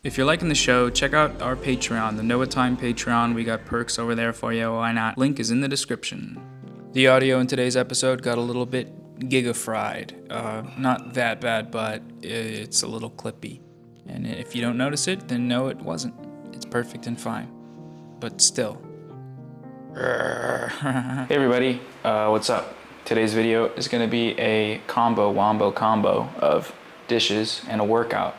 If you're liking the show, check out our Patreon, the Noah Time Patreon. We got perks over there for you. Why not? Link is in the description. The audio in today's episode got a little bit giga-fried. Not that bad, but it's a little clippy. And if you don't notice it, then no, it wasn't. It's perfect and fine. But still. Hey everybody, what's up? Today's video is going to be a wombo combo of dishes and a workout.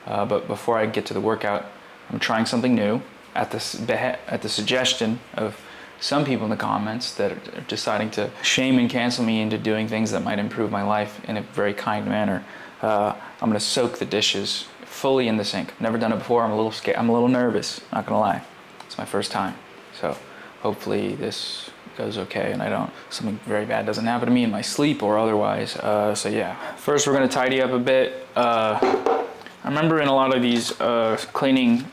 But before I get to the workout, I'm trying something new at the suggestion of some people in the comments that are deciding to shame and cancel me into doing things that might improve my life in a very kind manner. I'm going to soak the dishes fully in the sink. Never done it before. I'm a little scared. I'm a little nervous, not going to lie. It's my first time. So hopefully this goes okay and something very bad doesn't happen to me in my sleep or otherwise. So yeah, first we're going to tidy up a bit. I remember in a lot of these cleaning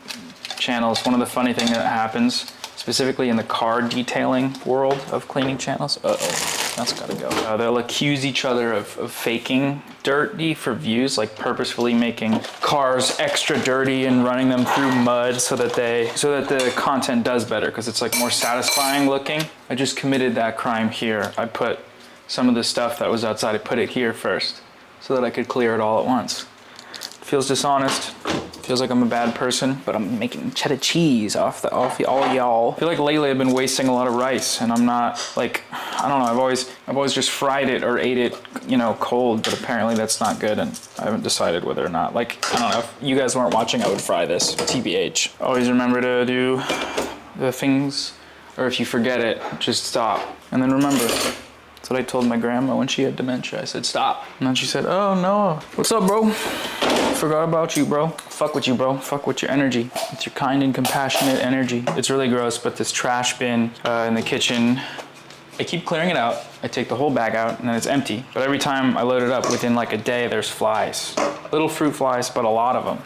channels, one of the funny things that happens, specifically in the car detailing world of cleaning channels, that's gotta go. They'll accuse each other of faking dirty for views, like purposefully making cars extra dirty and running them through mud so that the content does better, because it's like more satisfying looking. I just committed that crime here. I put some of the stuff that was outside, I put it here first so that I could clear it all at once. Feels dishonest. Feels like I'm a bad person, but I'm making cheddar cheese off all y'all. I feel like lately I've been wasting a lot of rice, and I'm not like, I don't know. I've always just fried it or ate it, cold. But apparently that's not good, and I haven't decided whether or not. Like, I don't know. If you guys weren't watching, I would fry this. TBH. Always remember to do the things, or if you forget it, just stop. And then remember. That's what I told my grandma when she had dementia. I said, stop. And then she said, oh no. What's up, bro? Forgot about you, bro. Fuck with you, bro. Fuck with your energy. It's your kind and compassionate energy. It's really gross, but this trash bin in the kitchen, I keep clearing it out. I take the whole bag out and then it's empty. But every time I load it up, within like a day, there's flies. Little fruit flies, but a lot of them.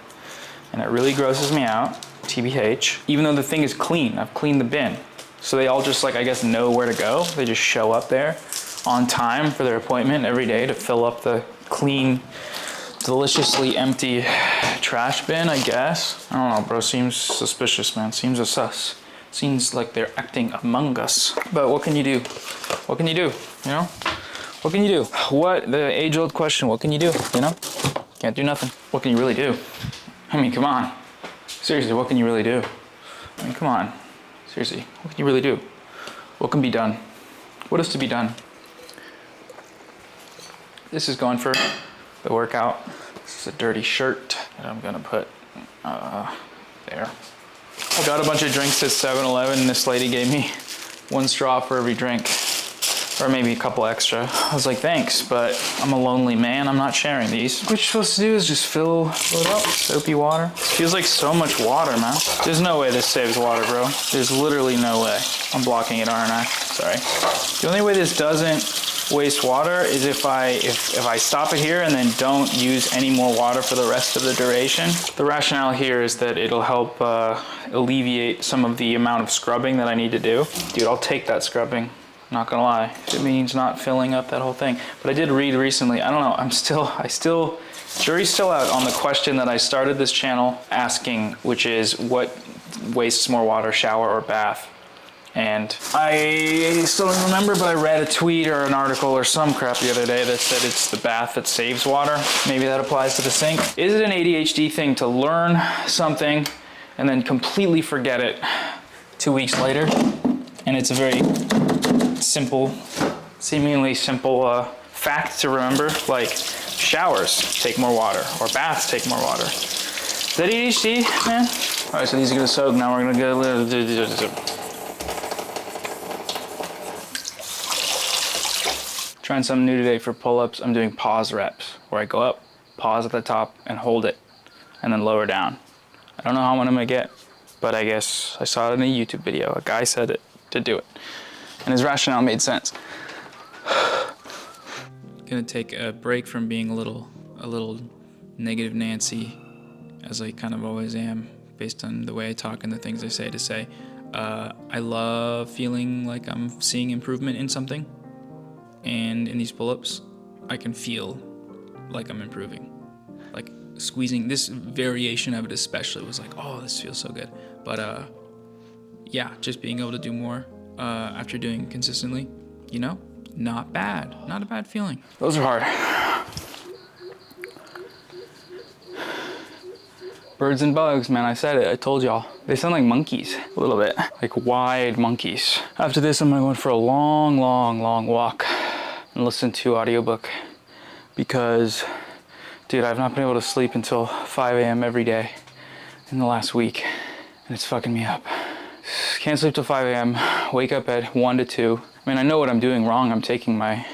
And it really grosses me out, TBH. Even though the thing is clean, I've cleaned the bin. So they all just like, I guess, know where to go. They just show up there on time for their appointment every day to fill up the clean, deliciously empty trash bin, I guess. I don't know, bro, seems suspicious, man. Seems a sus. Seems like they're acting among us. But what can you do? What can you do, What can you do? The age-old question, what can you do, Can't do nothing. What can you really do? I mean, come on. Seriously, what can you really do? I mean, come on. Seriously, what can you really do? What can be done? What is to be done? This is going for the workout. This is a dirty shirt that I'm gonna put there. I got a bunch of drinks at 7-Eleven and this lady gave me one straw for every drink, or maybe a couple extra. I was like, thanks, but I'm a lonely man. I'm not sharing these. What you're supposed to do is just fill it up, soapy water. It feels like so much water, man. There's no way this saves water, bro. There's literally no way. I'm blocking it, aren't I? Sorry. The only way this doesn't waste water is if I stop it here and then don't use any more water for the rest of the duration. The rationale here is that it'll help alleviate some of the amount of scrubbing that I need to do. Dude, I'll take that scrubbing. Not gonna lie, if it means not filling up that whole thing. But I did read recently, I don't know, jury's still out on the question that I started this channel asking, which is what wastes more water, shower or bath? And I still don't remember, but I read a tweet or an article or some crap the other day that said it's the bath that saves water. Maybe that applies to the sink. Is it an ADHD thing to learn something and then completely forget it 2 weeks later? And it's a very seemingly simple fact to remember, like showers take more water or baths take more water. Is that ADHD, man? All right, so these are gonna soak. Now we're gonna go. Trying something new today for pull-ups. I'm doing pause reps, where I go up, pause at the top, and hold it, and then lower down. I don't know how much I'm gonna get, but I guess I saw it in a YouTube video. A guy said it to do it, and his rationale made sense. Gonna take a break from being a little negative Nancy, as I kind of always am, based on the way I talk and the things I say to say. I love feeling like I'm seeing improvement in something. And in these pull-ups, I can feel like I'm improving. Like squeezing this variation of it especially was like, oh, this feels so good. But yeah, just being able to do more after doing consistently, you know, not bad. Not a bad feeling. Those are hard. Birds and bugs, man, I said it, I told y'all. They sound like monkeys, a little bit, like wide monkeys. After this, I'm gonna go for a long walk and listen to audiobook because, dude, I've not been able to sleep until 5 a.m. every day in the last week, and it's fucking me up. Can't sleep till 5 a.m., wake up at 1 to 2. I mean, I know what I'm doing wrong. I'm taking my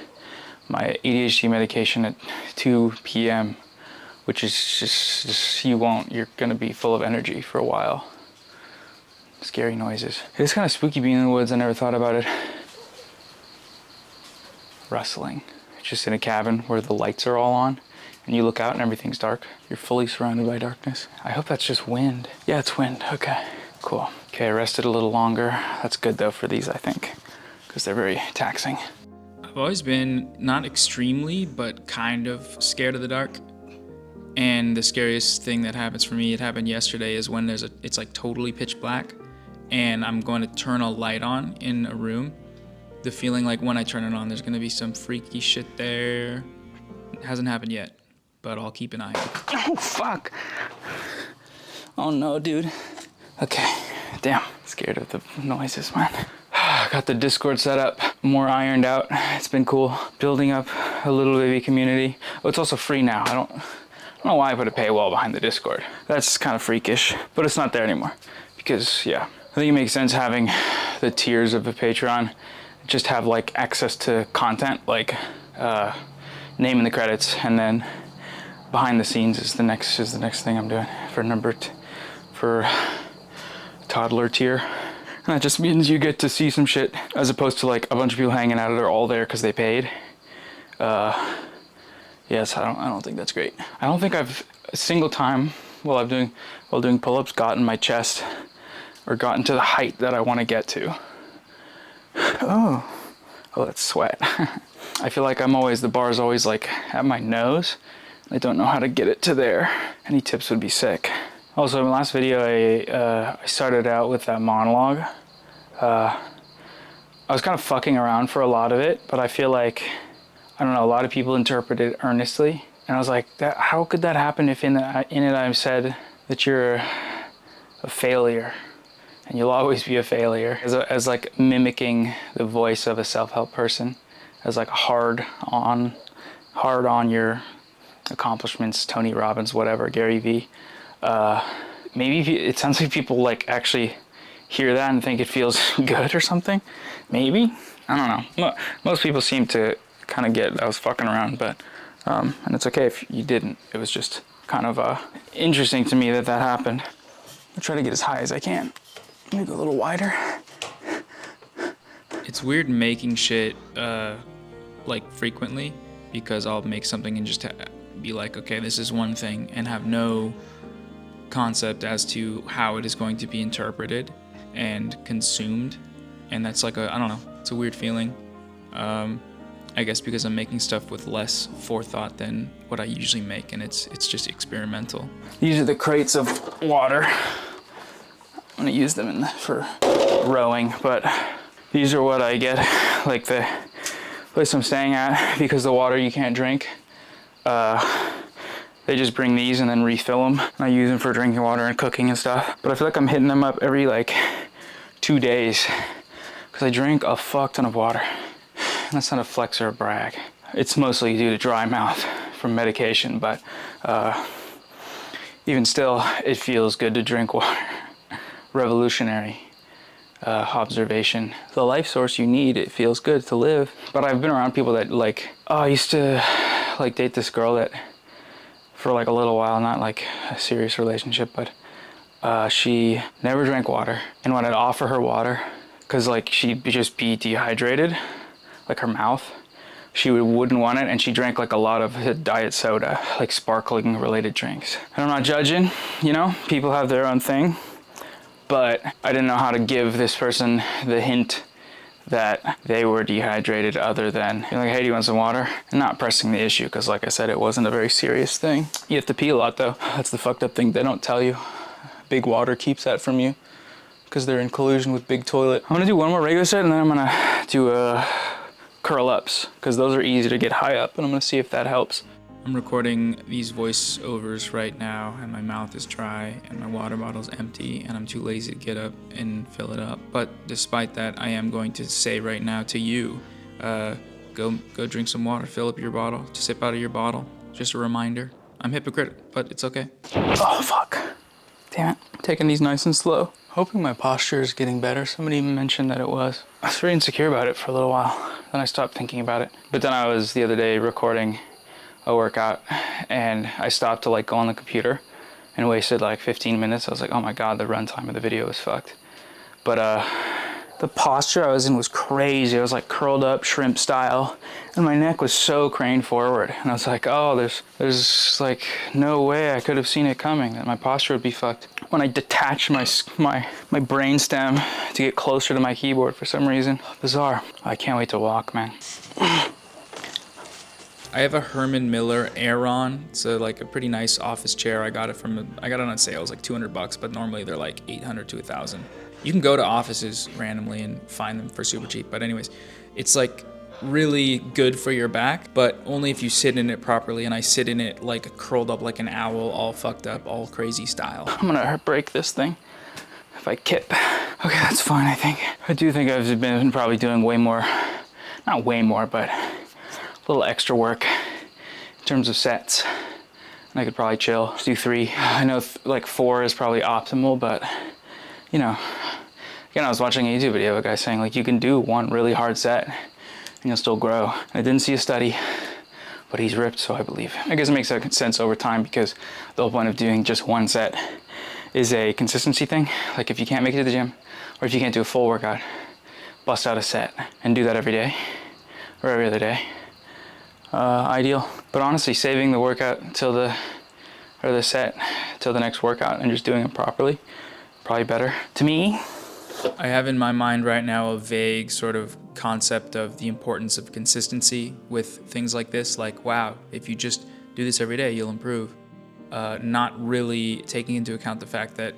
ADHD medication at 2 p.m., which is just you're gonna be full of energy for a while. Scary noises. It's kind of spooky being in the woods. I never thought about it. Rustling. It's just in a cabin where the lights are all on and you look out and everything's dark. You're fully surrounded by darkness. I hope that's just wind. Yeah, it's wind. Okay, cool. Okay, I rested a little longer. That's good though for these, I think, because they're very taxing. I've always been not extremely, but kind of scared of the dark. And the scariest thing that happens for me, it happened yesterday, is when it's like totally pitch black and I'm going to turn a light on in a room. The feeling like when I turn it on, there's going to be some freaky shit there. It hasn't happened yet, but I'll keep an eye. Oh, fuck. Oh no, dude. Okay, damn. Scared of the noises, man. Got the Discord set up, more ironed out. It's been cool. Building up a little baby community. Oh, it's also free now. I don't know why I put a paywall behind the Discord. That's kind of freakish, but it's not there anymore. Because, yeah, I think it makes sense having the tiers of a Patreon just have like access to content, like name in the credits, and then behind the scenes is the next thing I'm doing for toddler tier. And that just means you get to see some shit as opposed to like a bunch of people hanging out that are all there because they paid. Yes, I don't think that's great. I don't think I've a single time while doing pull-ups gotten my chest or gotten to the height that I want to get to. Oh, that's sweat. I feel like the bar is always like at my nose. I don't know how to get it to there. Any tips would be sick. Also, in the last video, I started out with that monologue. I was kind of fucking around for a lot of it, but I feel like, I don't know, a lot of people interpret it earnestly. And I was like, how could that happen if in it I've said that you're a failure and you'll always be a failure, as like mimicking the voice of a self-help person, as like hard on your accomplishments, Tony Robbins, whatever, Gary Vee. Maybe it sounds like people like actually hear that and think it feels good or something. Maybe, I don't know. Most people seem to kind of get I was fucking around, but and it's okay if you didn't. It was just kind of interesting to me that happened. I'll try to get as high as I can. Let me go a little wider. It's weird making shit like frequently, because I'll make something and just be like, okay, this is one thing, and have no concept as to how it is going to be interpreted and consumed. And that's like I don't know, it's a weird feeling. I guess because I'm making stuff with less forethought than what I usually make, and it's just experimental. These are the crates of water. I'm gonna use them for rowing, but these are what I get, like the place I'm staying at, because the water you can't drink. They just bring these and then refill them. I use them for drinking water and cooking and stuff. But I feel like I'm hitting them up every like 2 days because I drink a fuck ton of water. And that's not a flex or a brag. It's mostly due to dry mouth from medication, but even still, it feels good to drink water. Revolutionary observation. The life source you need, it feels good to live. But I've been around people that like, I used to like date this girl that for like a little while, not like a serious relationship, but she never drank water. And when I'd offer her water, cause like she'd just be dehydrated, like her mouth, she wouldn't want it, and she drank like a lot of diet soda, like sparkling related drinks. And I'm not judging, you know, people have their own thing, but I didn't know how to give this person the hint that they were dehydrated other than you're like, hey, do you want some water? And not pressing the issue because like I said, it wasn't a very serious thing. You have to pee a lot though. That's the fucked up thing they don't tell you. Big water keeps that from you because they're in collusion with big toilet. I'm gonna do one more regular set and then I'm gonna do curl ups because those are easy to get high up and I'm gonna see if that helps. I'm recording these voiceovers right now and my mouth is dry and my water bottle's empty and I'm too lazy to get up and fill it up. But despite that, I am going to say right now to you, go drink some water, fill up your bottle, just sip out of your bottle. Just a reminder. I'm hypocritical, but it's okay. Oh, fuck. Damn it. Taking these nice and slow. Hoping my posture is getting better. Somebody mentioned that it was. I was very insecure about it for a little while. Then I stopped thinking about it. But then I was the other day recording a workout and I stopped to like go on the computer and wasted like 15 minutes. I was like, oh my God, the runtime of the video was fucked. But the posture I was in was crazy. I was like curled up shrimp style and my neck was so craned forward. And I was like, oh, there's like no way I could have seen it coming that my posture would be fucked. When I detached my brain stem to get closer to my keyboard for some reason. Bizarre. I can't wait to walk, man. I have a Herman Miller Aeron. It's like a pretty nice office chair. I got it on sale. It was like $200, but normally they're like $800 to $1,000. You can go to offices randomly and find them for super cheap. But anyways, it's like really good for your back, but only if you sit in it properly. And I sit in it like curled up like an owl, all fucked up, all crazy style. I'm gonna break this thing if I kip. Okay, that's fine, I think. I do think I've been probably doing way more, not way more, but a little extra work in terms of sets. And I could probably chill, just do 3. I know like 4 is probably optimal, but you know, again, I was watching a YouTube video of a guy saying like you can do 1 really hard set and you'll still grow. And I didn't see a study, but he's ripped, so I believe. I guess it makes sense over time because the whole point of doing just 1 set is a consistency thing. Like if you can't make it to the gym or if you can't do a full workout, bust out a set and do that every day or every other day. Ideal. But honestly, saving the workout till the set till the next workout and just doing it properly, probably better. To me, I have in my mind right now a vague sort of concept of the importance of consistency with things like this. Like, wow, if you just do this every day, you'll improve. Not really taking into account the fact that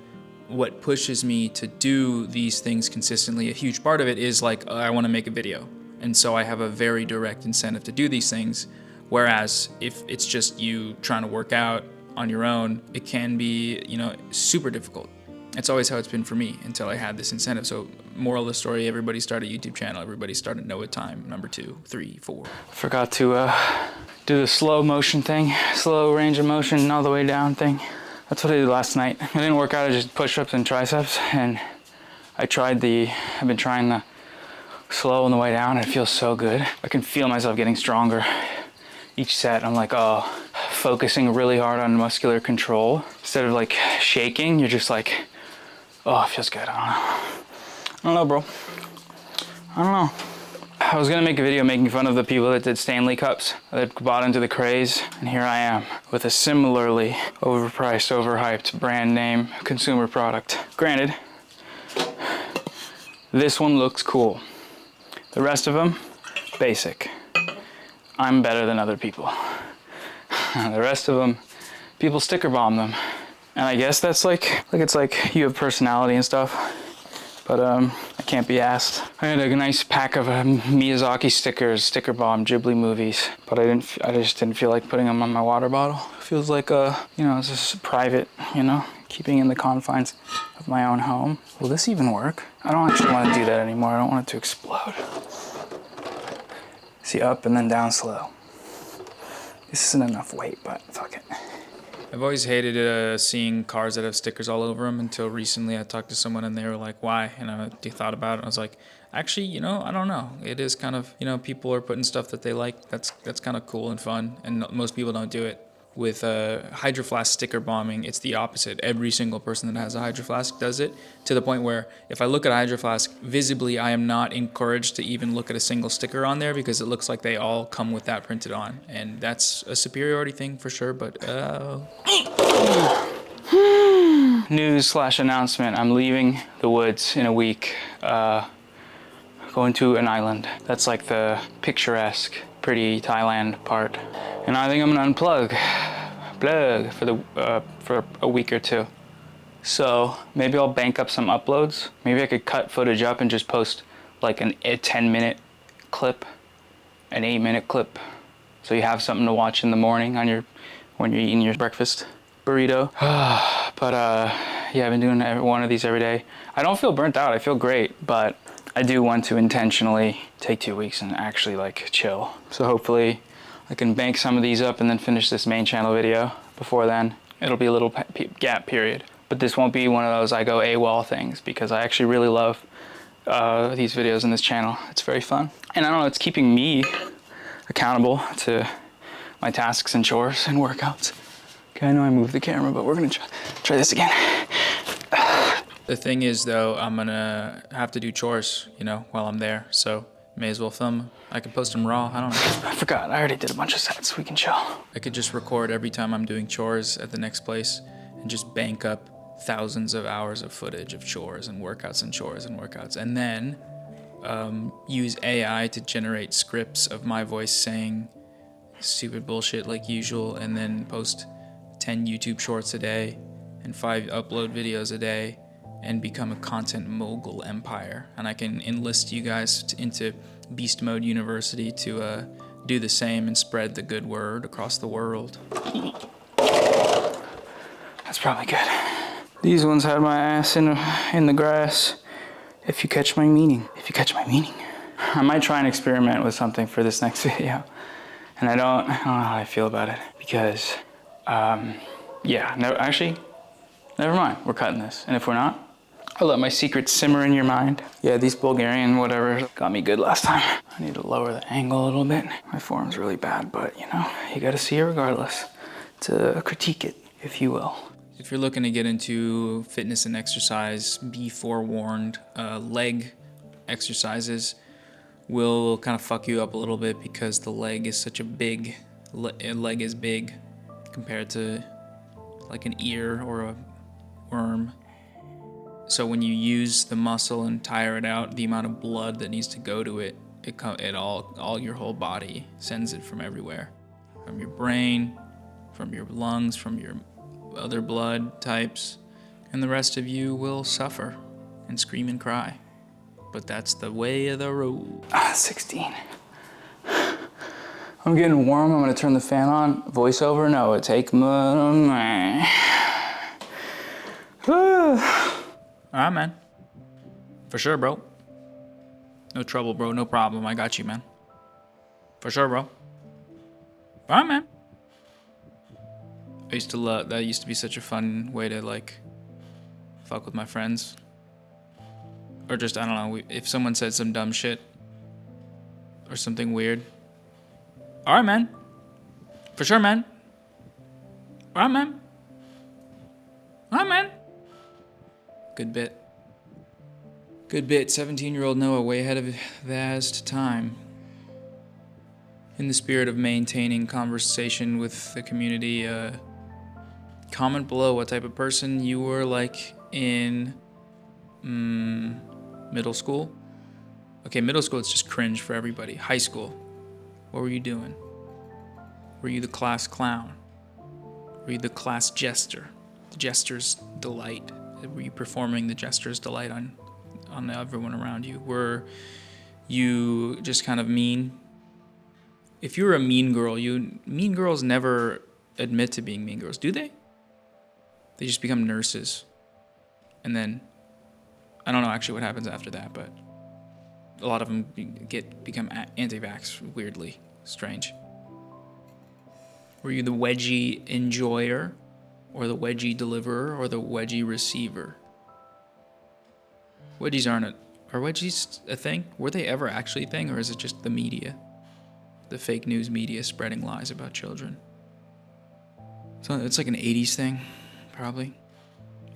what pushes me to do these things consistently, a huge part of it is like, I want to make a video. And so I have a very direct incentive to do these things. Whereas if it's just you trying to work out on your own, it can be, you know, super difficult. It's always how it's been for me until I had this incentive. So moral of the story, everybody start a YouTube channel. Everybody started Know It Time, number 2, 3, 4. Forgot to do the slow motion thing, slow range of motion all the way down thing. That's what I did last night. I didn't work out, I just push-ups and triceps. And I've been trying the slow on the way down. It feels so good. I can feel myself getting stronger each set. I'm like, oh, focusing really hard on muscular control instead of like shaking. You're just like, oh, it feels good. I don't know, bro. I don't know. I was gonna make a video making fun of the people that did Stanley cups that bought into the craze, and here I am with a similarly overpriced, overhyped brand name consumer product. Granted, this one looks cool. The rest of them, basic. I'm better than other people. The rest of them, people sticker bomb them. And I guess that's like it's like you have personality and stuff, but I can't be asked. I had a nice pack of Miyazaki stickers, sticker bomb Ghibli movies, but I just didn't feel like putting them on my water bottle. It feels like you know, it's just private, you know, keeping in the confines of my own home. Will this even work? I don't actually want to do that anymore. I don't want it to explode. See, up and then down slow. This isn't enough weight, but fuck it. I've always hated seeing cars that have stickers all over them until recently I talked to someone and they were like, why? And I thought about it and I was like, actually, you know, I don't know. It is kind of, you know, people are putting stuff that they like. That's kind of cool and fun, and most people don't do it. With Hydro Flask sticker bombing, it's the opposite. Every single person that has a Hydro Flask does it, to the point where if I look at a Hydro Flask, visibly I am not encouraged to even look at a single sticker on there because it looks like they all come with that printed on. And that's a superiority thing for sure, but News/announcement, I'm leaving the woods in a week. going to an island. That's like the picturesque, pretty Thailand part. And I think I'm gonna unplug for a week or two. So maybe I'll bank up some uploads. Maybe I could cut footage up and just post like a 10-minute clip, an 8-minute clip, so you have something to watch in the morning on when you're eating your breakfast burrito. But yeah, I've been doing one of these every day. I don't feel burnt out. I feel great, but I do want to intentionally take 2 weeks and actually like chill. So hopefully I can bank some of these up and then finish this main channel video before then. It'll be a little gap period. But this won't be one of those I go AWOL things, because I actually really love these videos on this channel. It's very fun. And I don't know, it's keeping me accountable to my tasks and chores and workouts. Okay, I know I moved the camera, but we're gonna try this again. The thing is though, I'm gonna have to do chores, you know, while I'm there. So may as well film. I could post them raw, I don't know. I forgot, I already did a bunch of sets, we can chill. I could just record every time I'm doing chores at the next place and just bank up thousands of hours of footage of chores and workouts and chores and workouts, and then use AI to generate scripts of my voice saying stupid bullshit like usual, and then post 10 YouTube shorts a day and 5 upload videos a day and become a content mogul empire. And I can enlist you guys into Beast Mode University to do the same and spread the good word across the world. That's probably good. These ones had my ass in the grass. If you catch my meaning. If you catch my meaning. I might try and experiment with something for this next video. And I don't know how I feel about it. Because, yeah, no, actually, never mind. We're cutting this. And if we're not, I'll let my secrets simmer in your mind. Yeah, these Bulgarian whatever got me good last time. I need to lower the angle a little bit. My form's really bad, but you know, you gotta see it regardless. To critique it, if you will. If you're looking to get into fitness and exercise, be forewarned. Leg exercises will kind of fuck you up a little bit because the leg is such a big, leg is big compared to like an ear or a worm. So when you use the muscle and tire it out, the amount of blood that needs to go to it, all your whole body sends it from everywhere. From your brain, from your lungs, from your other blood types, and the rest of you will suffer and scream and cry. But that's the way of the road. 16. I'm getting warm. I'm gonna turn the fan on. Voiceover, no, take me. Alright, man. For sure, bro. No trouble, bro. No problem. I got you, man. For sure, bro. Alright, man. I used to love, that used to be such a fun way to like fuck with my friends. Or just, I don't know, if someone said some dumb shit or something weird. All right, man. For sure, man. All right, man. All right, man. Good bit. Good bit. 17-year-old Noah way ahead of his time. In the spirit of maintaining conversation with the community, comment below what type of person you were like in middle school. Okay, middle school, it's just cringe for everybody. High school, what were you doing? Were you the class clown? Were you the class jester? The jester's delight? Were you performing the jester's delight on everyone around you? Were you just kind of mean? If you were a mean girl, mean girls never admit to being mean girls, do they? They just become nurses. And then, I don't know actually what happens after that, but a lot of them become anti-vax, weirdly strange. Were you the wedgie enjoyer, or the wedgie deliverer, or the wedgie receiver? Wedgies are wedgies a thing? Were they ever actually a thing, or is it just the media? The fake news media spreading lies about children. So it's like an 80s thing, probably.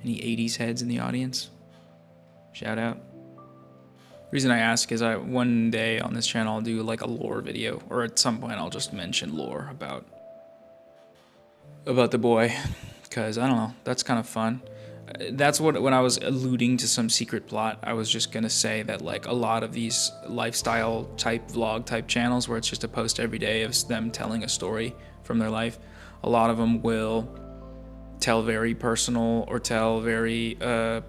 Any 80s heads in the audience? Shout out. The reason I ask is one day on this channel I'll do like a lore video, or at some point I'll just mention lore about the boy, because I don't know, that's kind of fun. that's what, when I was alluding to some secret plot, I was just gonna say that like a lot of these lifestyle type vlog type channels where it's just a post every day of them telling a story from their life, a lot of them will tell very personal or tell very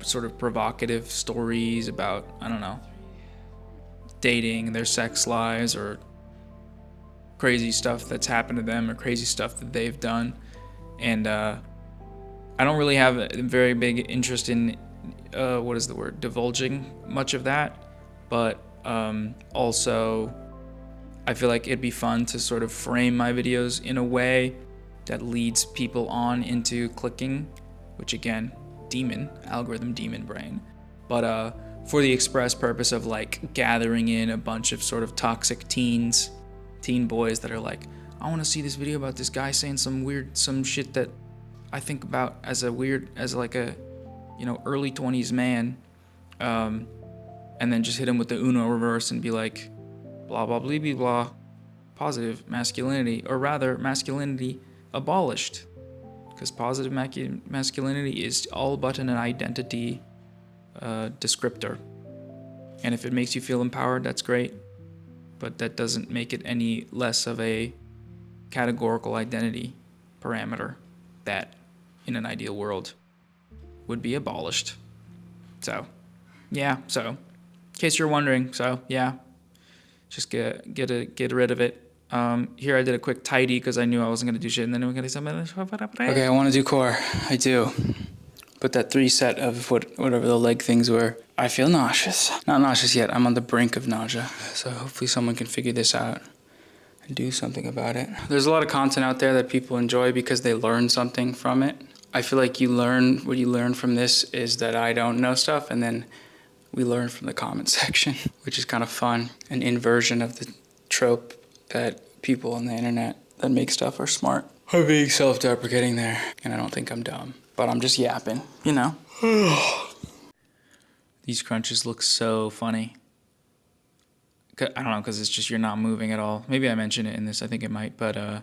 sort of provocative stories about, I don't know, dating, their sex lives, or crazy stuff that's happened to them or crazy stuff that they've done. And I don't really have a very big interest in divulging much of that, but also I feel like it'd be fun to sort of frame my videos in a way that leads people on into clicking, which again, algorithm demon brain, but for the express purpose of like gathering in a bunch of sort of toxic teen boys that are like, I want to see this video about this guy saying some shit that I think about as like a, you know, early 20s man, and then just hit him with the Uno reverse and be like, blah blah blah blah blah, positive masculinity, or rather masculinity abolished, because positive masculinity is all but an identity descriptor, and if it makes you feel empowered, that's great, but that doesn't make it any less of a categorical identity parameter that in an ideal world would be abolished. So yeah, so in case you're wondering, so yeah, just get rid of it. Here I did a quick tidy because I knew I wasn't gonna do shit, and then we're gonna do something. Okay, I want to do core. I do. But that 3 set of whatever the leg things were, I feel nauseous. Not nauseous yet. I'm on the brink of nausea. So hopefully someone can figure this out and do something about it. There's a lot of content out there that people enjoy because they learn something from it. I feel like what you learn from this is that I don't know stuff, and then we learn from the comment section, which is kind of fun. An inversion of the trope that people on the internet that make stuff are smart. I'm being self-deprecating there, and I don't think I'm dumb, but I'm just yapping, you know? These crunches look so funny. I don't know, because it's just you're not moving at all. Maybe I mentioned it in this, I think it might, but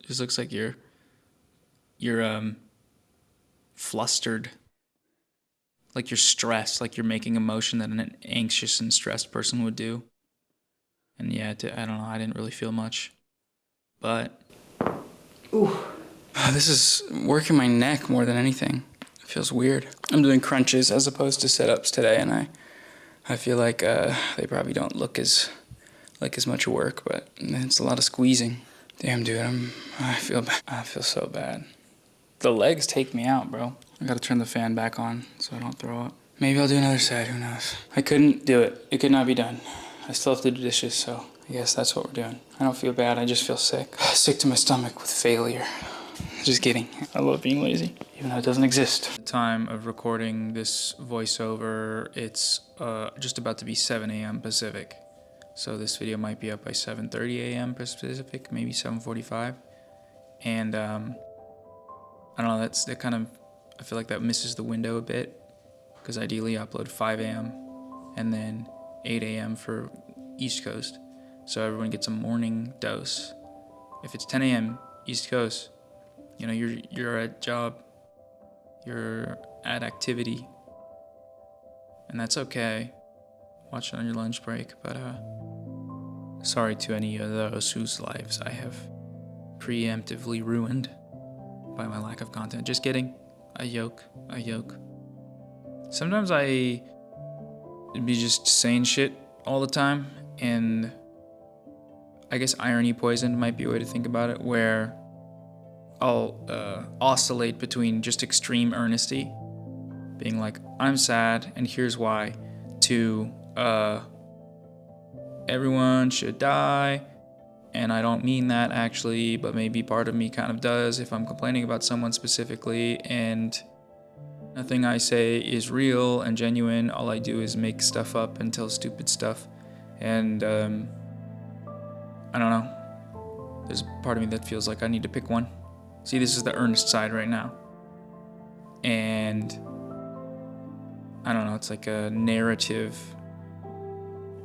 just looks like you're flustered. Like you're stressed, like you're making a motion that an anxious and stressed person would do. And yeah, I don't know, I didn't really feel much. But, ooh, this is working my neck more than anything. It feels weird. I'm doing crunches as opposed to sit-ups today, and I feel like they probably don't look as much work, but it's a lot of squeezing. Damn, dude, I feel so bad. The legs take me out, bro. I gotta turn the fan back on so I don't throw up. Maybe I'll do another set, who knows? I couldn't do it. It could not be done. I still have to do dishes, so I guess that's what we're doing. I don't feel bad, I just feel sick. Sick to my stomach with failure. Just kidding. I love being lazy, even though it doesn't exist. The time of recording this voiceover, it's just about to be 7 a.m. Pacific. So this video might be up by 7:30 a.m. Pacific, maybe 7:45. And I don't know, that kind of, I feel like that misses the window a bit, because ideally I upload 5 a.m. and then 8 a.m. for East Coast, so everyone gets a morning dose. If it's 10 a.m. East Coast, you know, you're at job, you're at activity, and that's okay. Watch it on your lunch break, but sorry to any of those whose lives I have preemptively ruined by my lack of content. Just kidding. I yoke. Sometimes I be just saying shit all the time, and I guess irony poisoned might be a way to think about it, where I'll oscillate between just extreme earnesty, being like, I'm sad and here's why, to everyone should die, and I don't mean that actually, but maybe part of me kind of does if I'm complaining about someone specifically, and nothing I say is real and genuine. All I do is make stuff up and tell stupid stuff, and I don't know, there's a part of me that feels like I need to pick one. See, this is the earnest side right now, and I don't know, it's like a narrative.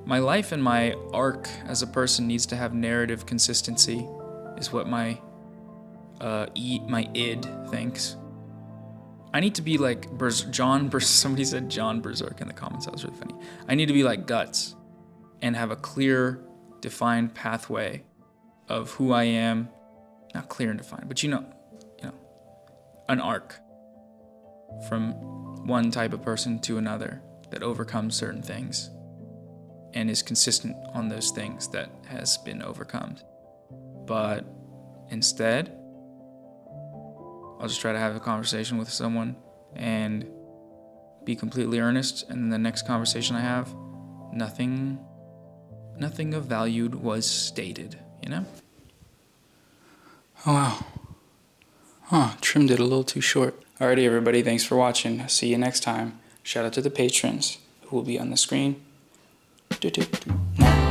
My life and my arc as a person needs to have narrative consistency, is what my id thinks. I need to be like somebody said John Berserk in the comments. That was really funny. I need to be like Guts and have a clear, defined pathway of who I am. Not clear and defined, but you know, an arc from one type of person to another that overcomes certain things and is consistent on those things that has been overcome. But instead, I'll just try to have a conversation with someone and be completely earnest, and then the next conversation I have, nothing of value was stated, you know? Oh wow. Trimmed it a little too short. Alrighty everybody, thanks for watching. See you next time. Shout out to the patrons who will be on the screen. Now.